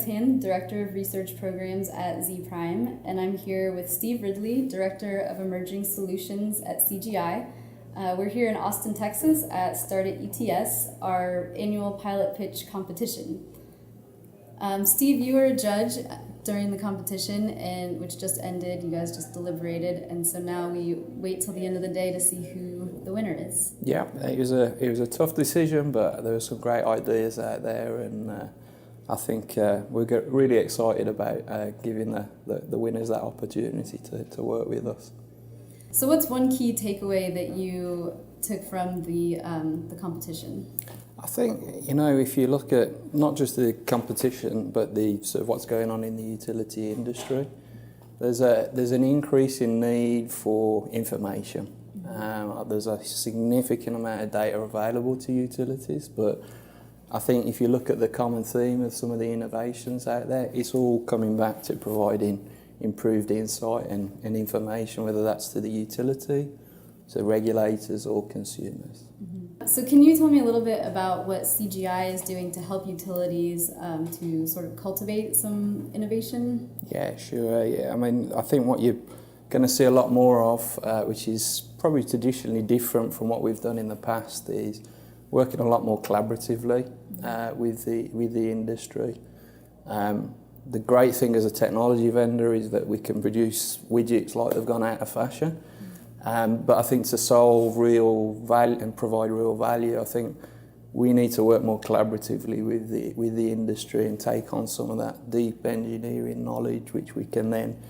Tan, Director of Research Programs at Z Prime, and I'm here with Steve Ridley, Director of Emerging Solutions at CGI. We're here in Austin, Texas at Start at ETS, our annual pilot pitch competition. Steve, you were a judge during the competition, and which just ended. You guys just deliberated, and so now we wait till the end of the day to see who the winner is. Yeah, it was a tough decision, but there were some great ideas out there, and I think we're really excited about giving the winners that opportunity to work with us. So what's one key takeaway that you took from the competition? I think, if you look at not just the competition, but the sort of what's going on in the utility industry, there's an increase in need for information. There's a significant amount of data available to utilities, but I think if you look at the common theme of some of the innovations out there, it's all coming back to providing improved insight and information, whether that's to the utility, to regulators or consumers. So can you tell me a little bit about what CGI is doing to help utilities to sort of cultivate some innovation? Yeah, sure. Yeah, I think what you're going to see a lot more of, which is probably traditionally different from what we've done in the past, is working a lot more collaboratively with the industry. The great thing as a technology vendor is that we can produce widgets like they've gone out of fashion. But I think to solve real value and provide real value, I think we need to work more collaboratively with the industry and take on some of that deep engineering knowledge, which we can then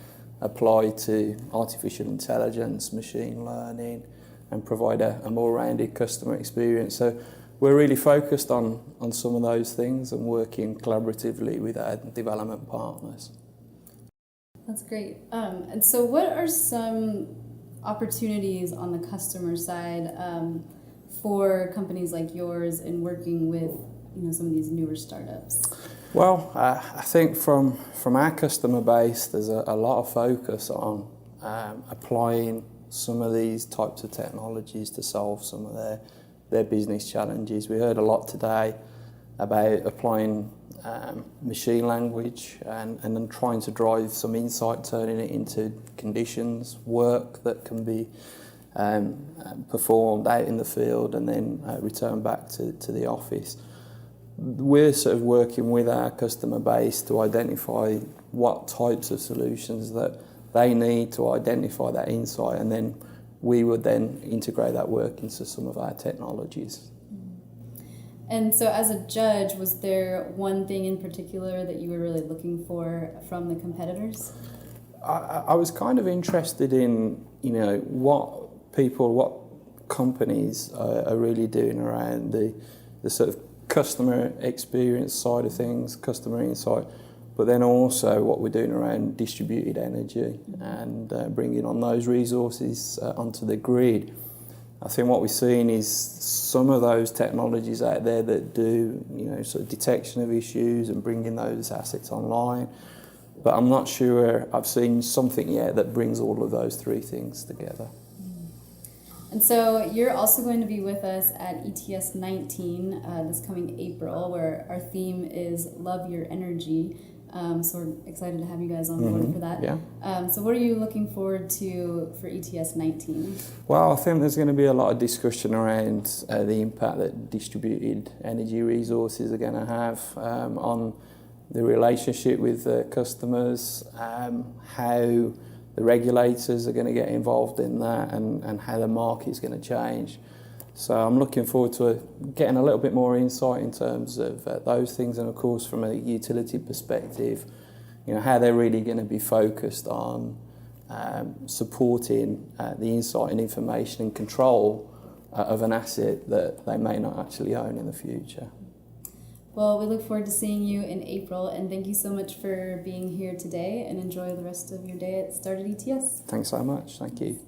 apply to artificial intelligence, machine learning, and provide a more rounded customer experience. So we're really focused on some of those things and working collaboratively with our development partners. That's great. And so what are some opportunities on the customer side for companies like yours in working with some of these newer startups? Well, I think from our customer base, there's a lot of focus on applying some of these types of technologies to solve some of their business challenges. We heard a lot today about applying machine language and then trying to drive some insight, turning it into conditions, work that can be performed out in the field and then returned back to the office. We're sort of working with our customer base to identify what types of solutions that they need to identify that insight, and then we would then integrate that work into some of our technologies. And so as a judge, was there one thing in particular that you were really looking for from the competitors? I was kind of interested in, what companies are really doing around the sort of customer experience side of things, customer insight, but then also what we're doing around distributed energy and bringing on those resources onto the grid. I think what we're seeing is some of those technologies out there that do, sort of detection of issues and bringing those assets online. But I'm not sure I've seen something yet that brings all of those three things together. And so you're also going to be with us at ETS 19 this coming April, where our theme is Love Your Energy. So we're excited to have you guys on board for that. Yeah. So what are you looking forward to for ETS 19? Well, I think there's going to be a lot of discussion around the impact that distributed energy resources are going to have on the relationship with customers, how the regulators are going to get involved in that, and how the market's going to change. So I'm looking forward to getting a little bit more insight in terms of those things, and of course from a utility perspective, how they're really going to be focused on supporting the insight and information and control of an asset that they may not actually own in the future. Well, we look forward to seeing you in April, and thank you so much for being here today, and enjoy the rest of your day at Start at ETS. Thanks so much. Thank you.